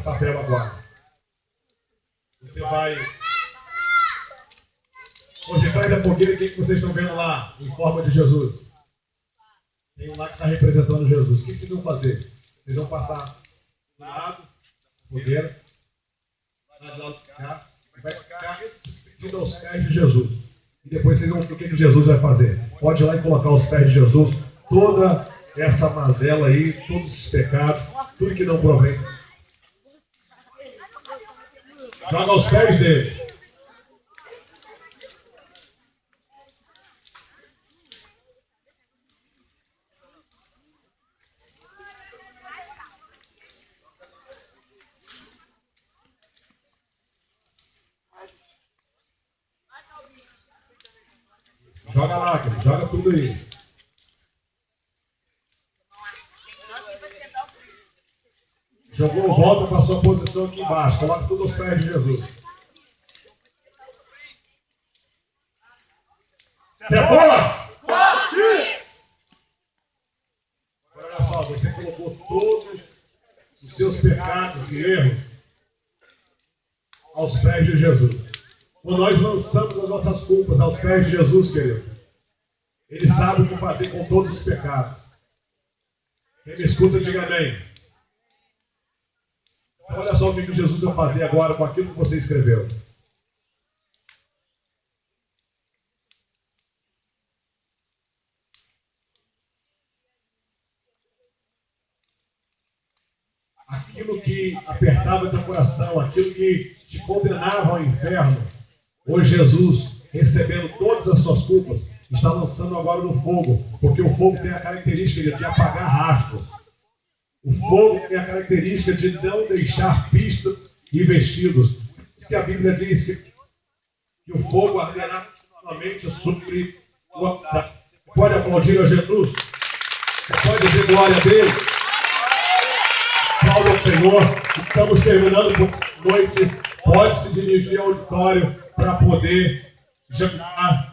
papel agora. Você vai... Hoje traz a fogueira, o que vocês estão vendo lá, em forma de Jesus? Tem um lá que está representando Jesus. O que vocês vão fazer? Vocês vão passar do lado, fogueira, do lado de cá, e vai ficar pedindo aos pés de Jesus. E depois vocês vão ver o que Jesus vai fazer. Pode ir lá e colocar aos pés de Jesus toda essa mazela aí, todos esses pecados, tudo que não provém. Joga aos pés dele. Joga lá, cara. Joga tudo aí. Jogou, volta para a sua posição aqui embaixo. Coloca tudo aos pés de Jesus. Você é boa? Olha só, você colocou todos os seus pecados e erros aos pés de Jesus. Quando nós lançamos as nossas culpas aos pés de Jesus, querido, Ele sabe o que fazer com todos os pecados. Quem me escuta, diga amém. Olha só o que Jesus vai fazer agora com aquilo que você escreveu. Aquilo que apertava teu coração, aquilo que te condenava ao inferno, hoje Jesus, recebendo todas as suas culpas, está lançando agora no fogo, porque o fogo tem a característica de apagar rastros. O fogo tem a característica de não deixar pistas e vestidos. Por isso que a Bíblia diz que o fogo arderá continuamente sobre o altar. Pode aplaudir a Jesus? Você pode dizer glória a Deus? Aplauda ao Senhor. Estamos terminando por noite. Pode se dirigir ao auditório para poder jantar.